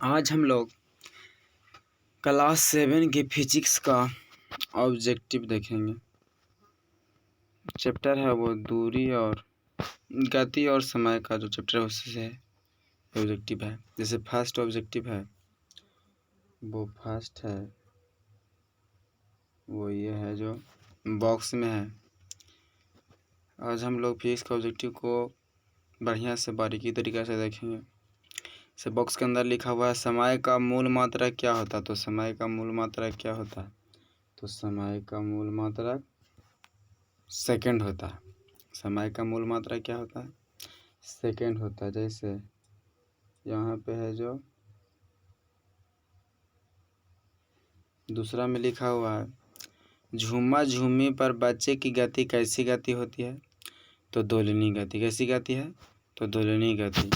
आज हम लोग क्लास 7 के फिजिक्स का ऑब्जेक्टिव देखेंगे। चैप्टर है वो दूरी और गति और समय का जो चैप्टर है उससे है ऑब्जेक्टिव है। जैसे फर्स्ट ऑब्जेक्टिव है वो फर्स्ट है वो ये है जो बॉक्स में है। आज हम लोग फिजिक्स का ऑब्जेक्टिव को बढ़िया से बारीकी तरीके से देखेंगे। से बॉक्स के अंदर लिखा हुआ है समय का मूल मात्रा क्या होता है। तो समय का मूल मात्रा क्या होता है? तो समय का मूल मात्रा सेकंड होता है। समय का मूल मात्रा क्या होता है? सेकंड होता है। जैसे यहाँ पे है जो दूसरा में लिखा हुआ है झूमा झूमी पर बच्चे की गति कैसी गति होती है? तो दोलनी गति। कैसी गति है? तो दोलनी गति।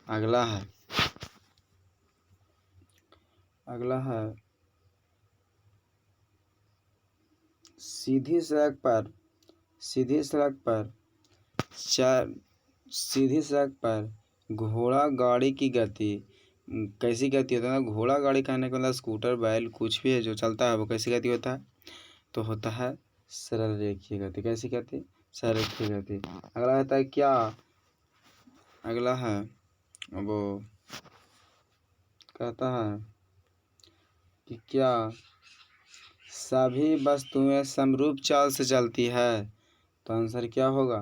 अगला है सीधी सड़क पर घोड़ा गाड़ी की गति कैसी गति होता है? घोड़ा गाड़ी कहने का मतलब स्कूटर बैल कुछ भी है जो चलता है वो कैसी गति होता है? तो होता है सरल रेखीय गति। कैसी गति? सरल रेखीय गति। अगला होता है क्या? अगला है वो कहता है कि क्या सभी वस्तुएं समरूप चाल से चलती है? तो आंसर क्या होगा?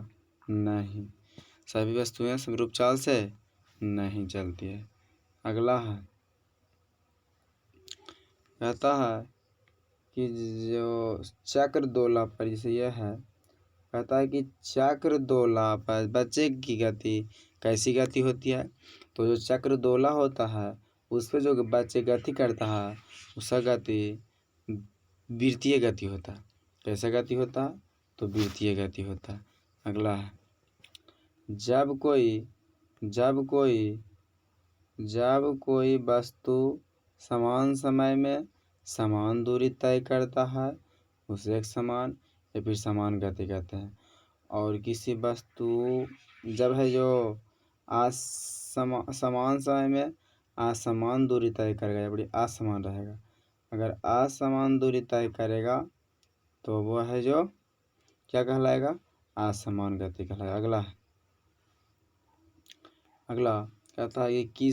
नहीं, सभी वस्तुएं समरूप चाल से नहीं चलती है। अगला है कहता है कि जो चक्र दोला पर जैसे यह है कहता है कि चक्र दोला पर बच्चे की गति कैसी गति होती है? तो जो चक्र दोला होता है उस पर जो बच्चे गति करता है उसका गति वृत्तीय गति होता है। कैसा गति होता है? तो वृत्तीय गति होता है। अगला है जब कोई वस्तु समान समय में समान दूरी तय करता है उसे एक समान या फिर समान गति कहते हैं। और किसी वस्तु जब है जो समान समय में असमान दूरी तय करेगा या बड़ी असमान रहेगा। अगर असमान दूरी तय करेगा तो वह है जो क्या कहलाएगा? असमान गति कहलाएगा। अगला कहता है कि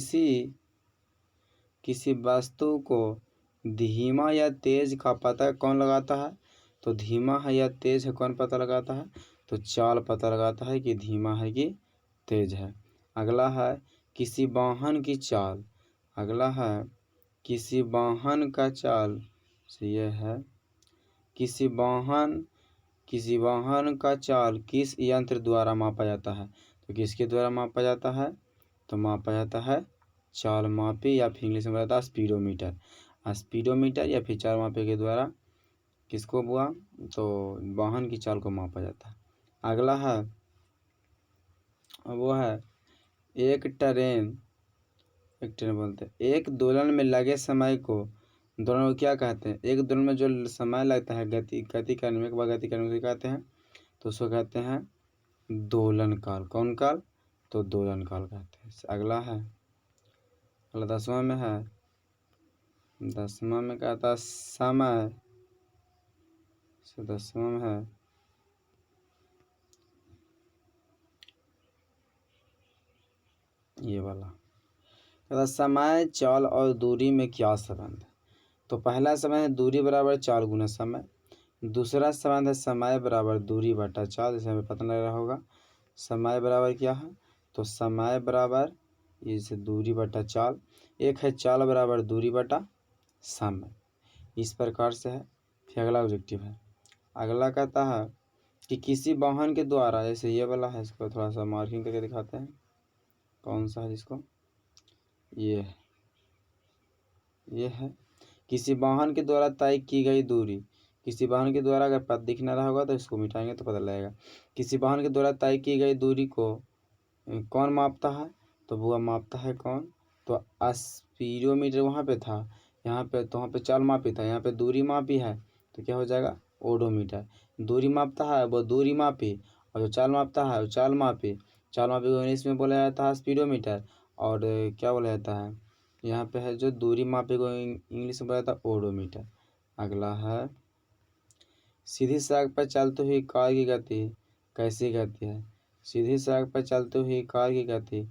किसी वस्तु को धीमा या तेज का पता कौन लगाता है? तो धीमा है या तेज है कौन पता लगाता है? तो चाल पता लगाता है कि धीमा है कि तेज है। अगला है किसी वाहन की चाल। अगला है किसी वाहन का चाल से यह है किसी वाहन का चाल किस यंत्र द्वारा मापा जाता है? तो किसके द्वारा मापा जाता है? तो मापा जाता है चाल मापी या फिर इंग्लिश में बताता है स्पीडोमीटर। स्पीडोमीटर या फिर चाल मापी के द्वारा किसको हुआ? तो वाहन की चाल को मापा जाता है। अगला है वो है एक ट्रेन बोलते हैं। एक दोलन में लगे समय को दोलन को क्या कहते हैं? एक दोलन में जो समय लगता है गति करने में गति करने को कहते हैं तो उसको कहते हैं दोलन काल। कौन काल? तो दोलन काल कहते हैं। अगला 10वां में है 10वां में कहता है समय। 10वां में है ये वाला कहता समय चाल और दूरी में क्या संबंध है? तो पहला समय है दूरी बराबर चाल गुना समय। दूसरा संबंध है समय बराबर दूरी बटा चाल। जैसे हमें पता लग रहा होगा समय बराबर क्या है? तो समय बराबर इसे दूरी बटा चाल। एक है चाल बराबर दूरी बटा समय। इस प्रकार से है। फिर अगला ऑब्जेक्टिव है। अगला कहता है कि किसी वाहन के द्वारा जैसे ये वाला है इसको थोड़ा सा मार्किंग करके दिखाते हैं कौन सा है जिसको ये है किसी वाहन के द्वारा तय की गई दूरी। किसी वाहन के द्वारा अगर पद दिख ना रहा होगा तो इसको मिटाएंगे तो पता लगेगा। किसी वाहन के द्वारा तय की गई दूरी को कौन मापता है? तो वो मापता है कौन? तो स्पीडोमीटर वहाँ पे था, यहाँ पे तो वहाँ पे चाल मापी था, यहाँ पे दूरी मापी है तो क्या हो जाएगा? ओडोमीटर। दूरी मापता है वो दूरी मापी और जो चाल मापता है वो चाल मापी। चाल मापी को इंग्लिश में बोला जाता है स्पीडोमीटर और क्या बोला जाता है यहाँ पे है जो दूरी मापे को इंग्लिश में बताया था ओडोमीटर। अगला है सीधी सड़क पर चलते हुए कार की गति कैसी गति है। सीधी सड़क पर चलते हुए कार की गति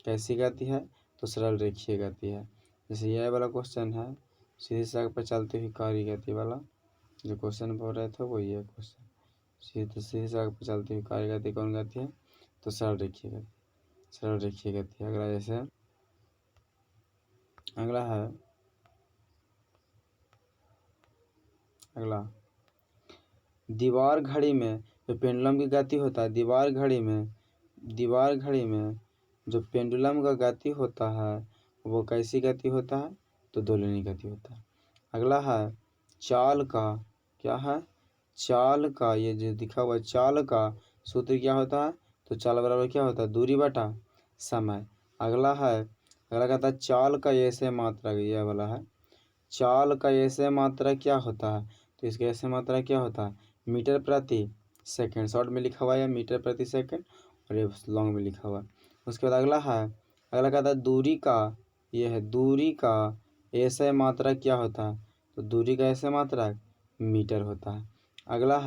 कैसी गति है, तो सरल रेखीय गति है। जैसे यह वाला क्वेश्चन है, सीधी सड़क पर चलते हुए कार की गति वाला जो क्वेश्चन बोल रहे थे वही है क्वेश्चन। सीधी सड़क पर चलती हुई कार की गति कौन गति है, तो सरल रेखीय गति, सरल रेखीय गति। अगला जैसे अगला है अगला दीवार घड़ी में जो पेंडुलम की गति होता है, दीवार घड़ी में जो पेंडुलम का गति होता है वो कैसी गति होता है, तो दोलनी गति होता है। अगला है चाल का, क्या है, चाल का, ये जो दिखा हुआ चाल का सूत्र क्या होता है, तो चाल बराबर क्या होता है, दूरी बटा समय। अगला कहता है चाल का ऐसे मात्रा, ये वाला है चाल का ऐसे मात्रा क्या होता है, तो इसके ऐसे मात्रा क्या होता है, मीटर प्रति सेकंड। शॉर्ट में लिखा हुआ है मीटर प्रति सेकंड और ये लॉन्ग में लिखा हुआ है। उसके बाद अगला कहता है दूरी का, ये है दूरी का ऐसे मात्रा क्या होता है, तो दूरी का ऐसे मात्रा मीटर होता है। अगला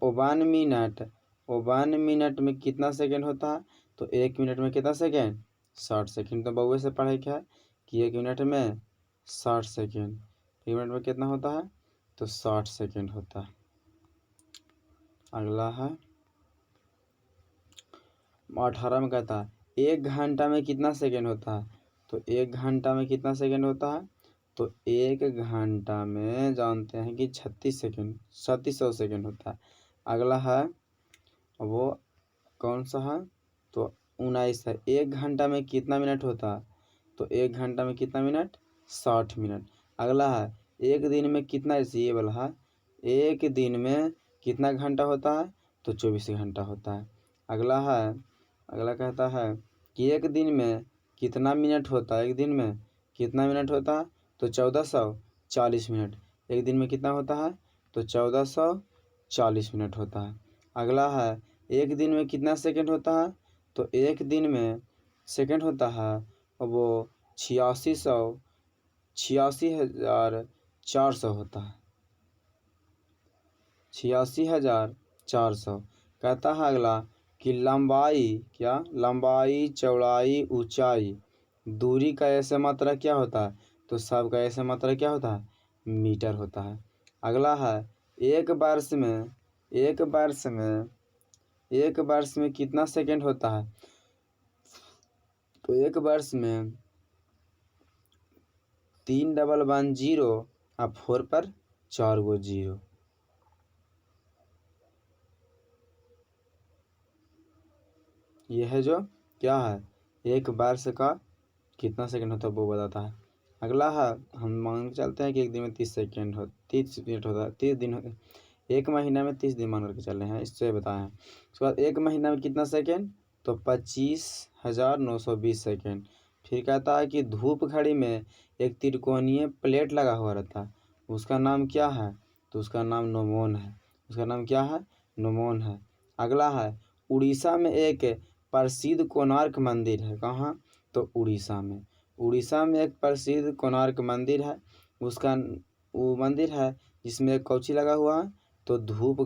51 मिनट में कितना सेकंड होता है, तो 1 मिनट में कितना सेकंड, 60 सेकंड। तो बउए से पढ़े क्या है कि 1 मिनट में 60 सेकंड, 1 मिनट में कितना होता है, तो 60 सेकंड होता है। अगला है 18 में कहता है 1 घंटा में कितना सेकंड होता है, तो 1 घंटा में कितना सेकंड होता है, तो 1 घंटा में जानते हैं कि 3600 सेकंड होता है। अगला है वो कौन सा है, तो 19 है। 1 घंटा में कितना मिनट होता है, तो 1 घंटा में कितना मिनट, 60 मिनट। अगला है एक दिन में कितना, ये वाला है एक दिन में कितना घंटा होता है, तो 24 घंटा होता है। अगला कहता है कि एक दिन में कितना मिनट होता है, एक दिन में कितना मिनट होता है, तो 1440 मिनट। एक दिन में कितना होता है, तो 1440 मिनट होता है। अगला है एक दिन में कितना सेकंड होता है, तो एक दिन में सेकंड होता है वो 86,400 होता है, 86,400। कहता है अगला कि लंबाई, क्या, लंबाई चौड़ाई ऊंचाई दूरी का ऐसे मात्रा क्या होता है, तो सब का ऐसे मात्रा क्या होता है, मीटर होता है। अगला है एक वर्ष में कितना सेकंड होता है, तो एक वर्ष में 3 1 1 0 और 4 पर 4 गो 0। यह है जो क्या है, एक वर्ष का कितना सेकंड होता है वो बताता है। अगला है हम मान के चलते हैं कि एक दिन में 30 मिनट होता है, 30 दिन होता है। एक महीना में 30 दिन मान करके चल रहे हैं, इससे बताए हैं। उसके बाद एक महीना में कितना सेकंड, तो 25,920 सेकंड। फिर कहता है कि धूप घड़ी में एक त्रिकोणीय प्लेट लगा हुआ रहता है, उसका नाम क्या है, तो उसका नाम नोमोन है, उसका नाम क्या है, नोमोन है। अगला है उड़ीसा में एक प्रसिद्ध कोणार्क मंदिर है, कहाँ, तो उड़ीसा में एक प्रसिद्ध कोणार्क मंदिर है। उसका वो मंदिर है जिसमें एक कौची लगा हुआ है, तो धूप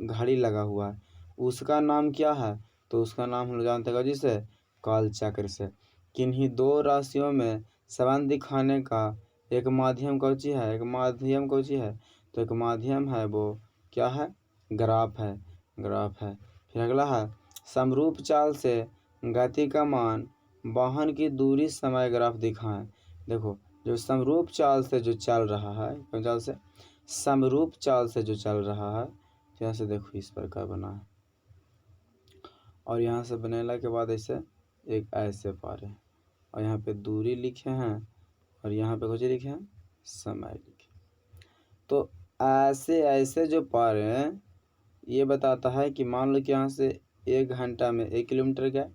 घड़ी लगा हुआ है, उसका नाम क्या है, तो उसका नाम हम लोग जानते हैं जिसे काल चक्र से। किन्हीं दो राशियों में संबंध दिखाने का एक माध्यम कौची है, तो एक माध्यम है वो क्या है, ग्राफ है। फिर अगला है समरूप चाल से गति का मान, वाहन की दूरी, समय ग्राफ दिखाएं। देखो जो समरूप चाल से जो चल रहा है, कौन चाल से, समरूप चाल से जो चल रहा है, यहाँ से देखो इस प्रकार बना है और यहाँ से बनेला के बाद ऐसे एक ऐसे पारे हैं और यहाँ पे दूरी लिखे हैं और यहाँ पे कुछ लिखे हैं, समय लिखे। तो ऐसे ऐसे जो पारे हैं ये बताता है कि मान लो कि यहाँ से 1 घंटा में 1 किलोमीटर गया,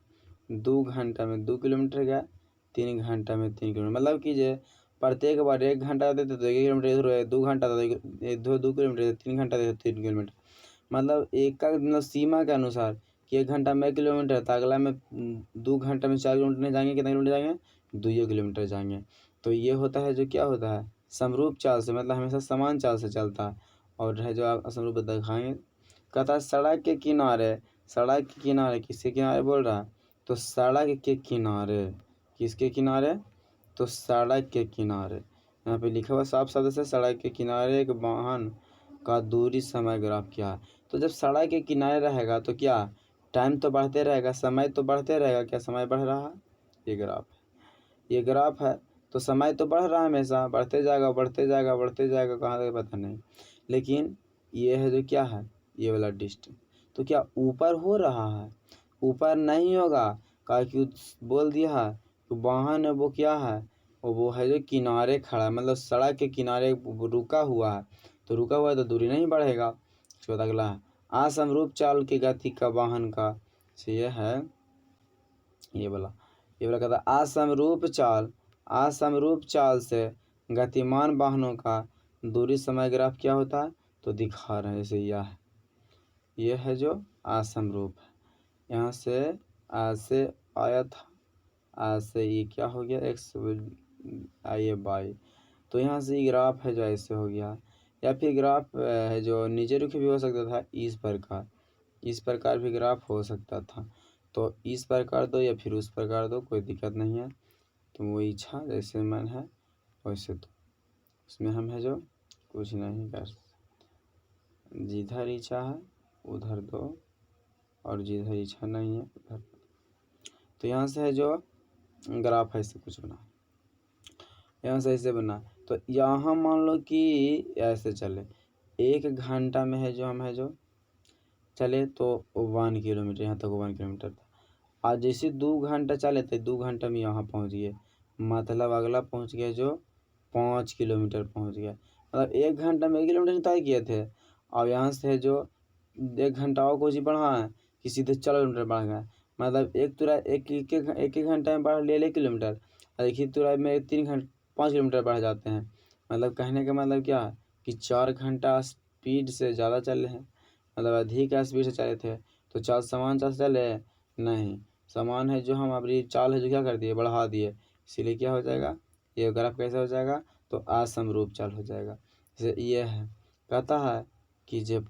2 घंटा में 2 किलोमीटर गया, 3 घंटा में 3 किलोमीटर। मतलब कि प्रत्येक बार 1 घंटा देते तो 1 किलोमीटर, 2 घंटा तो 2 किलोमीटर, 3 घंटा देते 3 किलोमीटर। मतलब एक का मतलब सीमा के अनुसार कि 1 घंटा में 1 किलोमीटर, तो अगला में 2 घंटा में 4 किलोमीटर नहीं जाएंगे, कितना किलोमीटर जाएंगे, 2 किलोमीटर जाएंगे। तो ये होता है जो क्या होता है समरूप चाल से, मतलब हमेशा समान चाल से चलता है। और है जो आप असमरूप दिखाएंगे, कहता है सड़क के किनारे, सड़क के किनारे किसके किनारे बोल रहा है, तो सड़क के किनारे, किसके किनारे, तो सड़क के किनारे। यहाँ पे लिखा हुआ साफ शब्द से, सड़क के किनारे एक वाहन का दूरी समय ग्राफ क्या है। तो जब सड़क के किनारे रहेगा तो क्या टाइम तो बढ़ते रहेगा, समय तो बढ़ते रहेगा, क्या समय बढ़ रहा है, ये ग्राफ है, ये ग्राफ है। तो समय तो बढ़ रहा है, हमेशा बढ़ते जाएगा बढ़ते जाएगा बढ़ते जाएगा, कहाँ तक पता नहीं। लेकिन ये है जो क्या है, ये वाला डिस्टेंस, तो क्या ऊपर हो रहा है, ऊपर नहीं होगा, क्योंकि बोल दिया है तो वाहन है वो क्या है, वो है जो किनारे खड़ा है, मतलब सड़क के किनारे रुका हुआ है। तो रुका हुआ है तो दूरी नहीं बढ़ेगा। उसके बाद अगला है असमरूप चाल की गति का वाहन का, ये है ये वाला कहता है असमरूप चाल से गतिमान वाहनों का दूरी समय ग्राफ क्या होता है, तो दिखा रहे हैं जैसे यह है जो असमरूप है। यहाँ से ऐसे आया था, ऐसे ये क्या हो गया एक्स आइए बाई, तो यहाँ से ये ग्राफ है जो ऐसे हो गया। या फिर ग्राफ है जो नीचे रुखी भी हो सकता था, इस प्रकार भी ग्राफ हो सकता था। तो इस प्रकार दो या फिर उस प्रकार दो, कोई दिक्कत नहीं है। तो वो इच्छा जैसे मन है वैसे दो, उसमें हम है जो कुछ नहीं कर, जिधर इच्छा है उधर दो और जिधर इच्छा नहीं है उधर। तो यहाँ से है जो ग्राफ ऐसे कुछ बना, यहाँ से ऐसे बना। तो यहाँ मान लो कि ऐसे चले 1 घंटा में है जो हम है जो चले तो 1 किलोमीटर, यहाँ तक 1 किलोमीटर था। आज जैसे 2 घंटा चले तो 2 घंटा में यहाँ पहुँच गए, मतलब अगला पहुँच गया जो 5 किलोमीटर पहुँच गया। मतलब 1 घंटा में 1 किलोमीटर तय किए थे, और यहाँ से जो 1 घंटा और कुछ ही बढ़ा है कि सीधे 4 किलोमीटर बढ़ गया। मतलब एक तुरा एक घंटा में बढ़ ले किलोमीटर, और एक ही तुरा में 5 किलोमीटर बढ़ जाते हैं। मतलब कहने का मतलब क्या है कि 4 घंटा स्पीड से ज़्यादा चले हैं, मतलब अधिक स्पीड से चले थे। तो चाल समान चाल से चले नहीं, समान है जो हम अपनी चाल है जो क्या कर दिए बढ़ा दिए, इसीलिए क्या हो जाएगा ये ग्राफ कैसे हो जाएगा, तो असमरूप चाल हो जाएगा। जैसे ये है कहता है कि जब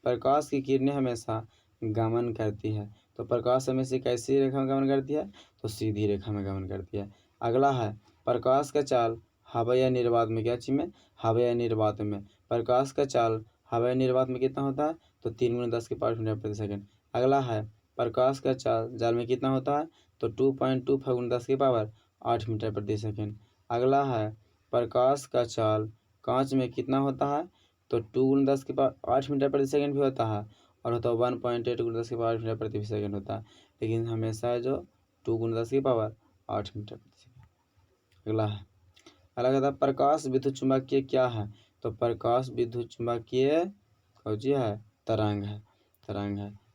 प्रकाश की किरणें हमेशा गमन करती है, तो प्रकाश हमेशा कैसी रेखा में गमन करती है, तो सीधी रेखा में गमन करती है। अगला है प्रकाश का चाल हवा या निर्वात में, क्या चीज में, हवा या निर्वात में, प्रकाश का चाल हवा या निर्वात में कितना होता है, तो 3 × 10⁻⁴ अगला है प्रकाश का चाल जाल में कितना होता है, तो 2.25 × 10⁸ अगला है प्रकाश का चाल कांच में कितना होता है, तो 2 × 10⁸ भी होता है, और होता है 1.8 × 10⁻⁸ होता है। लेकिन हमेशा है जो 2 × 10⁸ अगला है कहता है प्रकाश विद्युत चुम्बकीय क्या है, तो प्रकाश विद्युत चुम्बकीय कौची है, तरंग है।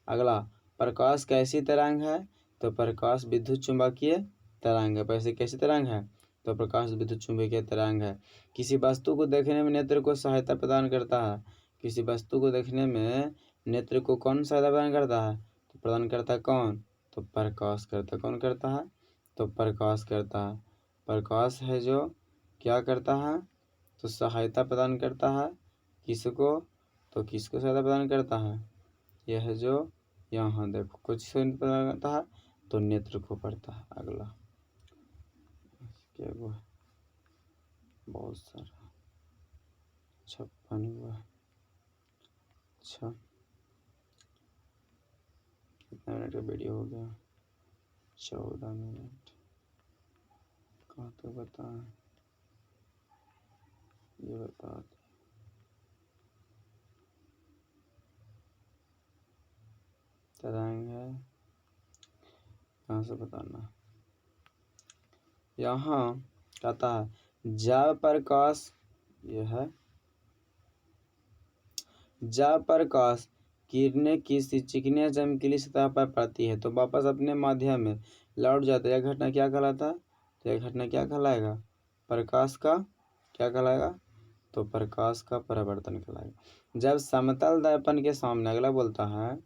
अगला प्रकाश कैसी तरंग है, तो प्रकाश विद्युत चुम्बकीय तरंग है। पैसे कैसी तरंग है, तो प्रकाश विद्युत चुम्बकीय तरंग है। किसी वस्तु को देखने में नेत्र को सहायता प्रदान करता है, किसी वस्तु को देखने में नेत्र को कौन सहायता प्रदान करता है, तो प्रदान करता है कौन, तो प्रकाश करता है। कौन करता है, तो प्रकाश करता है। प्रकाश है जो क्या करता है, तो सहायता प्रदान करता है किसको, तो किसको सहायता प्रदान करता है, यह है जो यहाँ देखो कुछ प्रदान करता है, तो नेत्र को पड़ता है। अगला क्या हुआ, बहुत सारा 56 हुआ। अच्छा कितना मिनट का वीडियो हो गया, 14 मिनट। कहाँ तक बताएं, ये बता दे। तरंग है, कहाँ से बताना, यहाँ कहता है जब प्रकाश, यह है जब प्रकाश किरणें किसी चिकनी चमकीली सतह पर पड़ती है तो वापस अपने माध्यम में लौट जाता है, यह घटना क्या कहलाता है, तो यह घटना क्या कहलाएगा, प्रकाश का क्या कहलाएगा, तो प्रकाश का परावर्तन कहलाएगा। जब समतल दर्पण के सामने, अगला बोलता है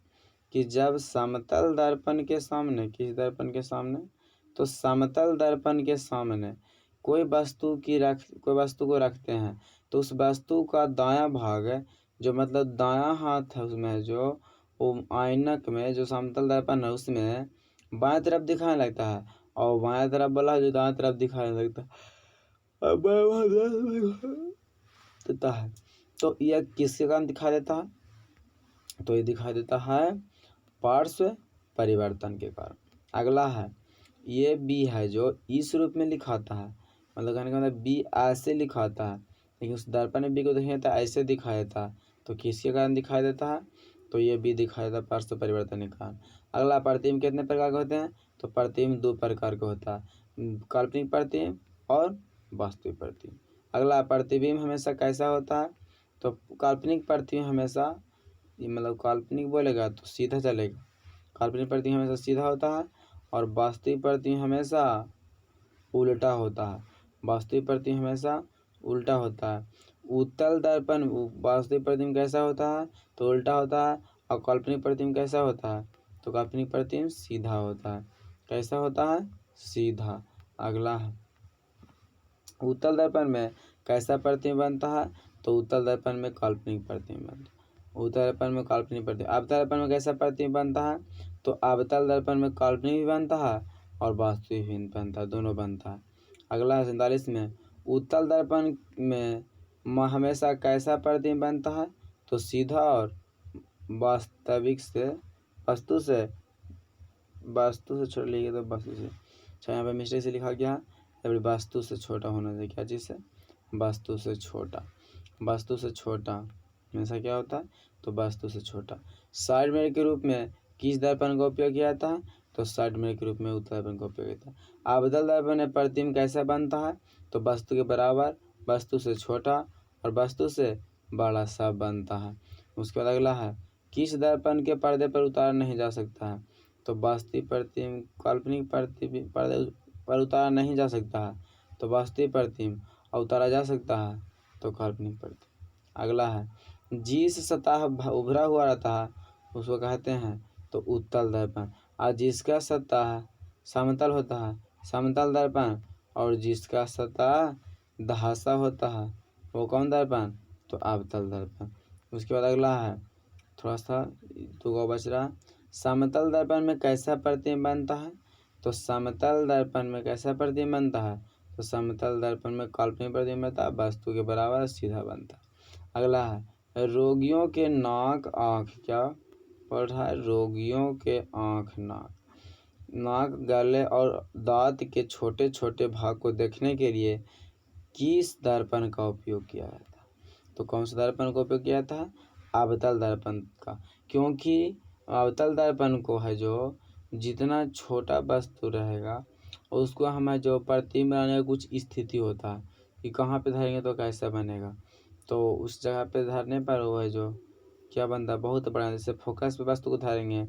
कि जब समतल दर्पण के सामने, किस दर्पण के सामने, तो समतल दर्पण के सामने कोई वस्तु को रखते हैं तो उस वस्तु का दायां भाग जो मतलब दायां हाथ है उसमें जो वो ऐनक में जो समतल दर्पण है उसमें बाएं तरफ दिखाने लगता है और बाएं तरफ वाला जो दाएं तरफ दिखाने लगता है देता है। तो यह किसके कारण दिखा देता है? तो ये दिखा देता है पार्श्व परिवर्तन के कारण। अगला है ये बी है जो इस रूप में लिखाता है, मतलब कहने का मतलब बी ऐसे लिखाता है, लेकिन उस दर्पण में बी को देखेंगे तो ऐसे दिखाई देता है। तो किसके कारण दिखाई देता है? तो ये बी दिखाई देता है पार्श्व परिवर्तन के कारण। अगला प्रतिबिंब कितने प्रकार के होते हैं? तो प्रतिबिंब 2 प्रकार का होता है, काल्पनिक प्रतिबिंब और वास्तविक प्रतिबिंब। अगला प्रतिबिंब हमेशा कैसा होता है? तो काल्पनिक प्रतिबिंब हमेशा मतलब काल्पनिक बोलेगा तो सीधा चलेगा, काल्पनिक प्रतिबिंब हमेशा सीधा होता है और वास्तविक प्रतिबिंब हमेशा उल्टा होता है। वास्तविक प्रतिबिंब हमेशा उल्टा होता है। उत्तल दर्पण वास्तविक प्रतिबिंब कैसा होता है? तो उल्टा होता है। और काल्पनिक प्रतिबिंब कैसा होता है? तो काल्पनिक प्रतिबिंब सीधा होता है। कैसा होता है? सीधा। अगला है उत्तल दर्पण में कैसा प्रतिबिंब बनता है? तो उत्तल दर्पण में काल्पनिक प्रतिबिंब बनता है। उत्तल दर्पण में काल्पनिक प्रतिबिंब। अवतल दर्पण में कैसा प्रतिबिंब बनता है? तो अवतल दर्पण में काल्पनिक भी बनता है और वास्तविक भी बनता है, दोनों बनता है। अगला है 47 में उत्तल दर्पण में हमेशा कैसा प्रतिबिंब बनता है? तो सीधा और वास्तविक से वस्तु से छोड़ लीजिए तो वस्तु से। अच्छा यहाँ पे मिस्टेक से लिखा गया है वास्तु से छोटा होना चाहिए। क्या चीज़ से? वस्तु से छोटा। वस्तु से छोटा हमेशा क्या होता है? तो वस्तु से छोटा। साइड मिरर के रूप में किस दर्पण का उपयोग किया जाता है? तो साइड मिरर के रूप में उत्तल दर्पण का उपयोग किया जाता है। अवतल दर्पण में प्रतिबिंब कैसा बनता है? तो वस्तु के बराबर, वस्तु से छोटा और वस्तु से बड़ा सा बनता है। उसके बाद अगला है किस दर्पण के पर्दे पर उतारा नहीं जा सकता है? तो वास्तविक प्रतिबिंब काल्पनिक प्रतिबिंब पर्दे पर उतारा नहीं जा सकता है, तो वास्तविक प्रतिबिंब और उतारा जा सकता है तो काल्पनिक प्रतिबिंब। अगला है जिस सतह उभरा हुआ रहता है उसको कहते हैं तो उत्तल दर्पण, और जिसका सतह समतल होता है समतल दर्पण, और जिसका सतह धंसा होता है वो कौन दर्पण? तो अवतल दर्पण। उसके बाद अगला है थोड़ा सा तो बच रहा समतल दर्पण में कैसा प्रतिबिंब बनता है? तो समतल दर्पण में कैसा प्रतिबिंब बनता है? तो समतल दर्पण में काल्पनिक प्रतिबिंब बनता है, वस्तु के बराबर सीधा बनता है। अगला है रोगियों के नाक आँख, क्या पढ़ रहा है? रोगियों के आँख नाक गले और दांत के छोटे छोटे भाग को देखने के लिए किस दर्पण का उपयोग किया जाता है? तो कौन सा दर्पण का उपयोग किया जाता है? अवतल दर्पण का, क्योंकि अवतल दर्पण को है जो जितना छोटा वस्तु रहेगा उसको हमें जो प्रतिबिंब बनाने का कुछ स्थिति होता है कि कहाँ पे धरेंगे तो कैसा बनेगा, तो उस जगह पे धरने पर वो है जो क्या बनता है? बहुत बड़ा। जैसे फोकस पे वस्तु को धरेंगे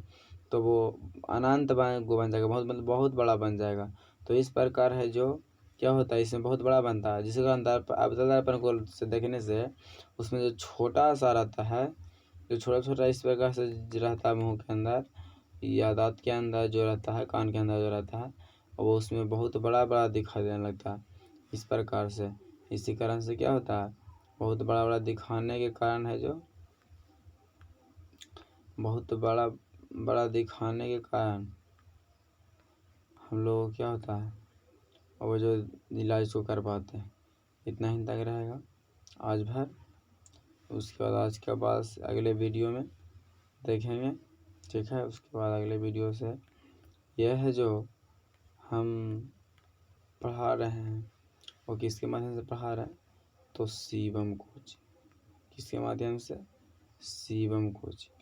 तो वो अनंत बन जाएगा, बहुत मतलब बहुत बड़ा बन जाएगा। तो इस प्रकार है जो क्या होता है इसमें बहुत बड़ा बनता है, जिसके कारण अवतल दर्पण को से देखने से उसमें जो छोटा सा रहता है, जो छोटा छोटा इस प्रकार से रहता है मुंह के अंदर या दांत के अंदर जो रहता है, कान के अंदर जो रहता है, वो उसमें बहुत बड़ा बड़ा दिखाई देने लगता है इस प्रकार से। इसी कारण से क्या होता है? बहुत बड़ा बड़ा दिखाने के कारण है जो बहुत बड़ा बड़ा दिखाने के कारण हम लोग क्या होता है वो जो इलाज को कर पाते हैं। इतना ही तक रहेगा आज भर। उसके बाद आज के बाद अगले वीडियो में देखेंगे, ठीक है। उसके बाद अगले वीडियो से यह है जो हम पढ़ा रहे हैं वो किसके माध्यम से पढ़ा रहे हैं? तो शिवम कोचिंग। किसके माध्यम से? शिवम कोचिंग।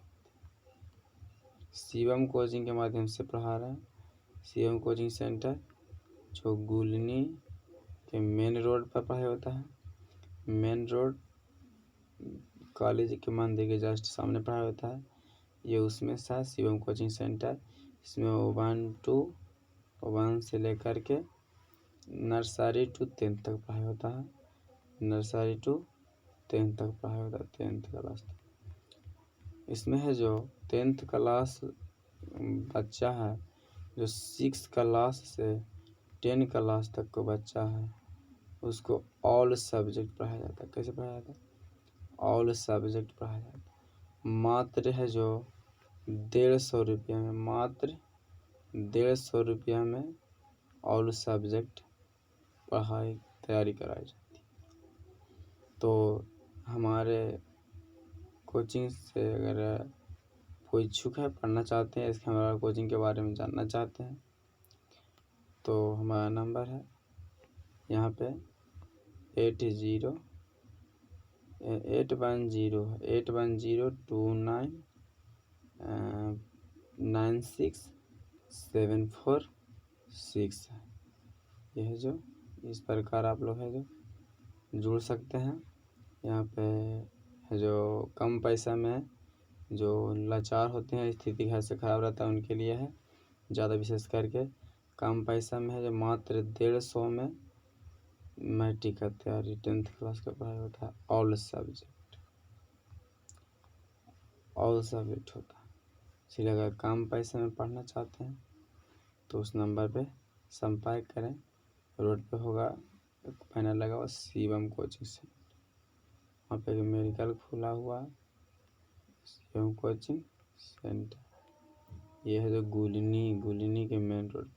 शिवम कोचिंग के माध्यम से पढ़ा रहे हैं। शिवम कोचिंग सेंटर जो गुलनी के मेन रोड पर पढ़ाई होता है। मेन रोड कॉलेज के मंदिर के जस्ट सामने पढ़ाई होता है। ये उसमें सा शिवम कोचिंग सेंटर। इसमें 1 से लेकर के नर्सरी टू 10th तक पढ़ाई होता है। नर्सरी टू 10th तक पढ़ाई होता है, 10th क्लास तक। इसमें है जो 10th क्लास बच्चा है जो 6th क्लास से 10 क्लास तक को बच्चा है उसको ऑल सब्जेक्ट पढ़ाया जाता है। कैसे पढ़ाया जाता है? ऑल सब्जेक्ट पढ़ाया जाता है। मात्र है जो 150 रुपया में, मात्र 150 रुपया में ऑल सब्जेक्ट पढ़ाई तैयारी कराई जाती है। तो हमारे कोचिंग से अगर कोई इच्छुक है, पढ़ना चाहते हैं, इसके हमारा कोचिंग के बारे में जानना चाहते हैं, तो हमारा नंबर है यहाँ पे 810 है। यह है जो इस प्रकार आप लोग है जो जुड़ सकते हैं। यहाँ पे है जो कम पैसा में जो लाचार होते हैं, स्थिति घर से ख़राब रहता है, उनके लिए है। ज़्यादा विशेष करके कम पैसा में है जो मात्र 150 में मैट्रिक का तैयारी 10th क्लास का पढ़ाई होता है। ऑल सब्जेक्ट होता है। इसलिए अगर कम पैसे में पढ़ना चाहते हैं तो उस नंबर पे संपर्क करें। रोड पे होगा, पैनल लगा हुआ शिवम कोचिंग सेंटर, वहाँ पे मेडिकल खुला हुआ है, शिवम कोचिंग सेंटर। ये है जो गुलिनी के मेन रोड पे।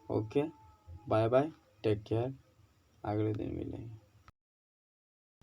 Okay, bye bye, take care, अगले दिन मिलेंगे।